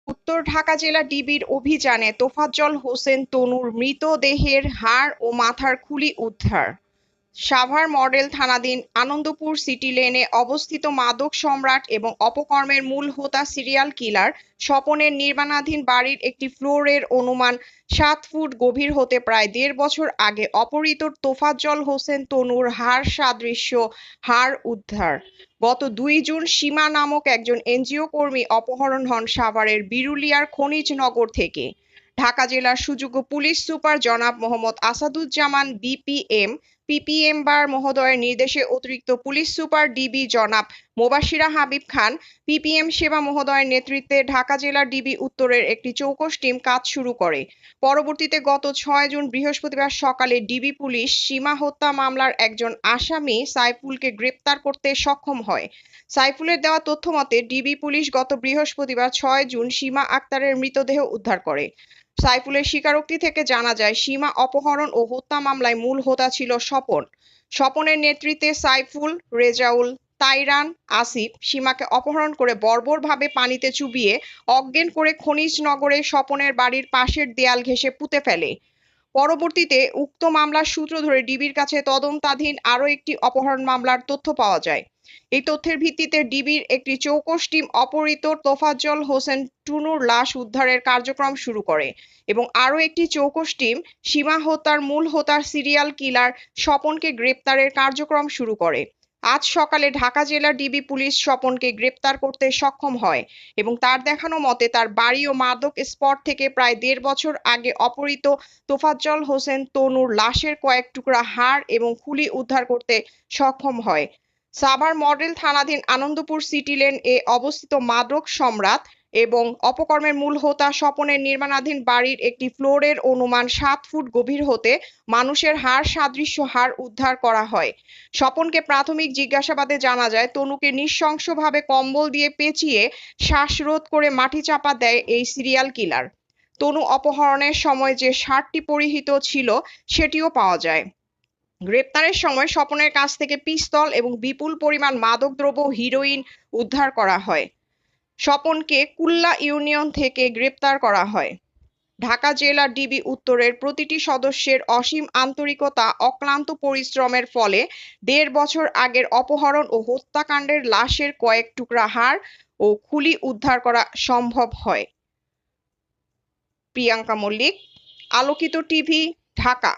উত্তর ঢাকা জেলা ডিবির অভিযানে তোফাজ্জল হোসেন তনুর মৃতদেহের হাড় ও মাথার খুলি উদ্ধার। সাভার মডেল থানাধীন আনন্দপুর সিটি লেনে অবস্থিত মাদক সম্রাট এবং অপকর্মের মূল হোতা সিরিয়াল কিলার স্বপনের নির্মাণাধীন বাড়ির একটি ফ্লোরের অনুমান 7 ফুট গভীর হতে প্রায় 1.5 বছর আগে অপহৃত তোফাজ্জল হোসেন তনুর হাড় সাদৃশ্য হাড় উদ্ধার। গত 2 জুন সীমা নামক একজন এনজিও কর্মী অপহরণ হন সাভারের বিরুলিয়ার খনিজনগর থেকে। ঢাকা জেলার সুযোগ্য পুলিশ সুপার জনাব মোহাম্মদ আসাদুজ্জামান পিপিএম বার মহোদয়ের নির্দেশে অতিরিক্ত পুলিশ সুপার ডিবি জনাব মোবাশ্বিরা হাবিব খান পিপিএম সেবা মহোদয়ের নেতৃত্বে ঢাকা জেলা ডিবি উত্তরের একটি চৌকস টিম কাজ শুরু করে। পরবর্তীতে গত 6 জুন বৃহস্পতিবার সকালে ডিবি পুলিশ সীমা হত্যা মামলার একজন আসামি সাইফুলকে গ্রেপ্তার করতে সক্ষম হয়। সাইফুলের দেওয়া তথ্য মতে ডিবি পুলিশ গত বৃহস্পতিবার 6 জুন সীমা আক্তারের মৃতদেহ উদ্ধার করে। সাইফুলের স্বীকারোক্তি থেকে জানা যায়, সীমা অপহরণ ও হত্যা মামলায় মূল হোতা ছিল স্বপন। স্বপনের নেতৃত্বে সাইফুল, রেজাউল, তাইরান, আসিফ সীমাকে অপহরণ করে বর্বরভাবে পানিতে চুবিয়ে অজ্ঞান করে খনিজনগরে স্বপনের বাড়ির পাশের দেয়াল ঘেঁষে পুঁতে ফেলে। পরবর্তীতে উক্ত মামলার সূত্র ধরে ডিবির কাছে তদন্তাধীন আরও একটি অপহরণ মামলার তথ্য পাওয়া যায়। এই তথ্যের ভিত্তিতে ডিবির একটি চৌকস টিম অপহৃত তোফাজ্জল হোসেন টুনুর লাশ উদ্ধারের কার্যক্রম শুরু করে এবং আরও একটি চৌকস টিম সীমা হত্যার মূল হোতার সিরিয়াল কিলার স্বপনকে গ্রেপ্তারের কার্যক্রম শুরু করে। আজ সকালে ঢাকা জেলা ডিবি পুলিশ স্বপনকে গ্রেপ্তার করতে সক্ষম হয় এবং তার দেখানো মতে তার বাড়ি ও মাদক স্পট থেকে প্রায় 1.5 বছর আগে অপহৃত তোফাজ্জল হোসেন তনুর লাশের কয়েক টুকরা হাড় এবং খুলি উদ্ধার করতে সক্ষম হয়। সাভার মডেল থানাধীন আনন্দপুর সিটি লেন এ অবস্থিত মাদক সম্রাট এবং অপকর্মের মূল হোতা স্বপনের নির্মাণাধীন বাড়ির একটি ফ্লোরের অনুমান 7 ফুট গভীর হতে মানুষের হাড় সাদৃশ্য হাড় উদ্ধার করা হয়। স্বপনকে প্রাথমিক জিজ্ঞাসাবাদে জানা যায়, তনুকে নৃশংসভাবে কম্বল দিয়ে পেঁচিয়ে শ্বাসরোধ করে মাটি চাপা দেয় এই সিরিয়াল কিলার। তনু অপহরণের সময় যে শার্টটি পরিহিত ছিল সেটিও পাওয়া যায়। গ্রেপ্তারের সময় স্বপনের কাছ থেকে পিস্তল এবং বিপুল পরিমাণ মাদকদ্রব্য হিরোইন উদ্ধার করা হয়। স্বপনকে কুল্লা ইউনিয়ন থেকে গ্রেপ্তার করা হয়। ঢাকা জেলা ডিবি উত্তরের প্রতিটি সদস্যের অসীম আন্তরিকতা, অক্লান্ত পরিশ্রমের ফলে 1.5 বছর আগের অপহরণ ও হত্যাকাণ্ডের লাশের কয়েক টুকরা হাড় ও খুলি উদ্ধার করা সম্ভব হয়। প্রিয়াঙ্কা মল্লিক, আলোকিত টিভি, ঢাকা।